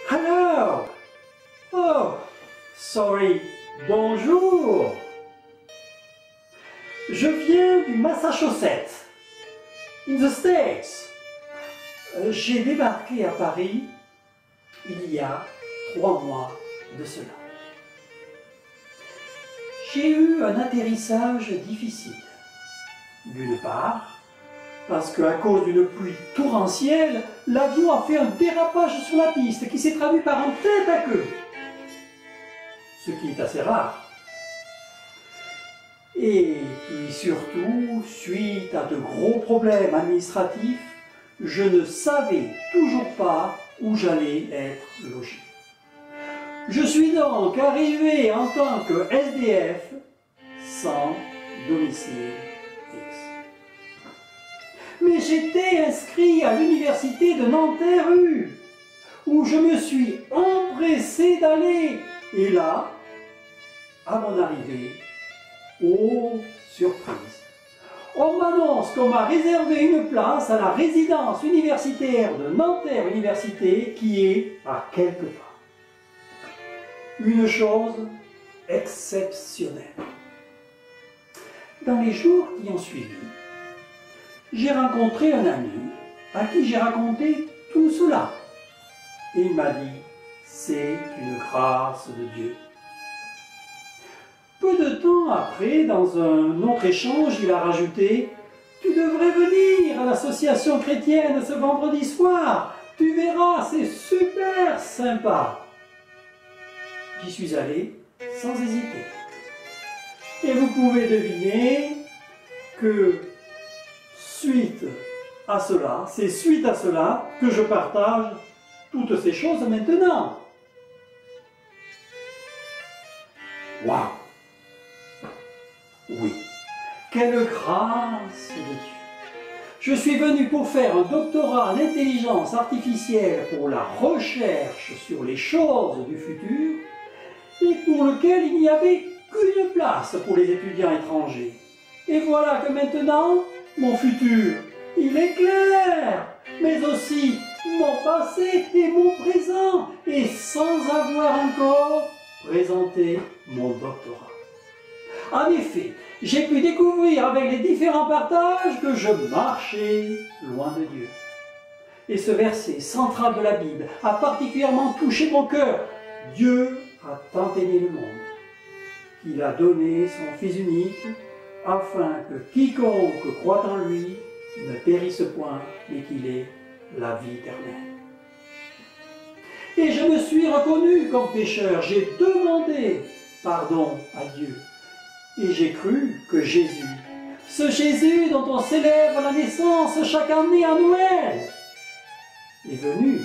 Hello! Oh, sorry, bonjour! Je viens du Massachusetts, in the States. J'ai débarqué à Paris il y a 3 mois de cela. J'ai eu un atterrissage difficile. D'une part, parce qu'à cause d'une pluie torrentielle, l'avion a fait un dérapage sur la piste qui s'est traduit par un tête à queue. Ce qui est assez rare. Et puis surtout, suite à de gros problèmes administratifs, je ne savais toujours pas où j'allais être logé. Je suis donc arrivé en tant que SDF sans domicile fixe. Mais j'étais inscrit à l'université de Nanterre où je me suis empressé d'aller. Et là, à mon arrivée, oh surprise, on m'annonce qu'on m'a réservé une place à la résidence universitaire de Nanterre Université qui est à quelques pas. Une chose exceptionnelle. Dans les jours qui ont suivi, j'ai rencontré un ami à qui j'ai raconté tout cela. Et il m'a dit, c'est une grâce de Dieu. Peu de temps après, dans un autre échange, il a rajouté, tu devrais venir à l'association chrétienne ce vendredi soir. Tu verras, c'est super sympa. J'y suis allé sans hésiter. Et vous pouvez deviner que c'est suite à cela que je partage toutes ces choses maintenant. Waouh! Oui, quelle grâce de Dieu! Je suis venu pour faire un doctorat en intelligence artificielle pour la recherche sur les choses du futur et pour lequel il n'y avait qu'une place pour les étudiants étrangers. Et voilà que maintenant, mon futur, il est clair, mais aussi mon passé et mon présent, et sans avoir encore présenté mon doctorat. En effet, j'ai pu découvrir avec les différents partages que je marchais loin de Dieu. Et ce verset central de la Bible a particulièrement touché mon cœur. Dieu a tant aimé le monde qu'il a donné son Fils unique afin que quiconque croit en lui ne périsse point, mais qu'il ait la vie éternelle. Et je me suis reconnu comme pécheur, j'ai demandé pardon à Dieu. Et j'ai cru que Jésus, ce Jésus dont on célèbre la naissance chaque année à Noël, est venu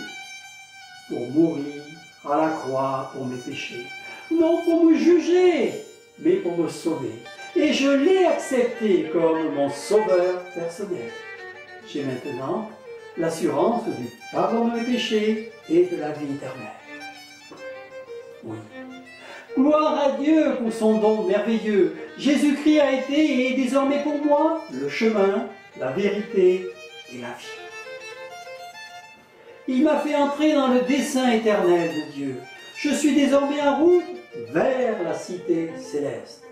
pour mourir à la croix pour mes péchés. Non pour me juger, mais pour me sauver. Et je l'ai accepté comme mon sauveur personnel. J'ai maintenant l'assurance du pardon de mes péchés et de la vie éternelle. Oui. Gloire à Dieu pour son don merveilleux. Jésus-Christ a été et est désormais pour moi le chemin, la vérité et la vie. Il m'a fait entrer dans le dessein éternel de Dieu. Je suis désormais en route vers la cité céleste.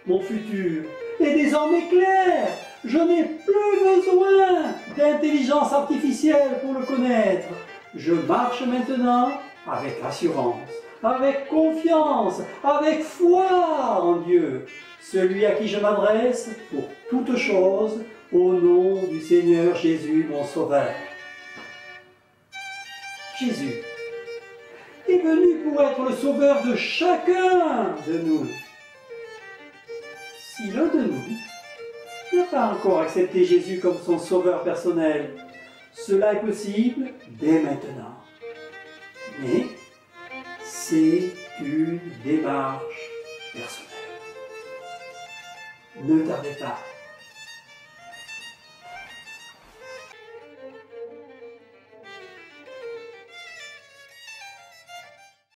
Mon futur est désormais clair. Je n'ai plus besoin d'intelligence artificielle pour le connaître. Je marche maintenant avec assurance, avec confiance, avec foi en Dieu, celui à qui je m'adresse pour toutes choses, au nom du Seigneur Jésus, mon Sauveur. Jésus est venu pour être le Sauveur de chacun de nous. Si l'un de nous n'a pas encore accepté Jésus comme son Sauveur personnel, cela est possible dès maintenant. Mais c'est une démarche personnelle. Ne tardez pas.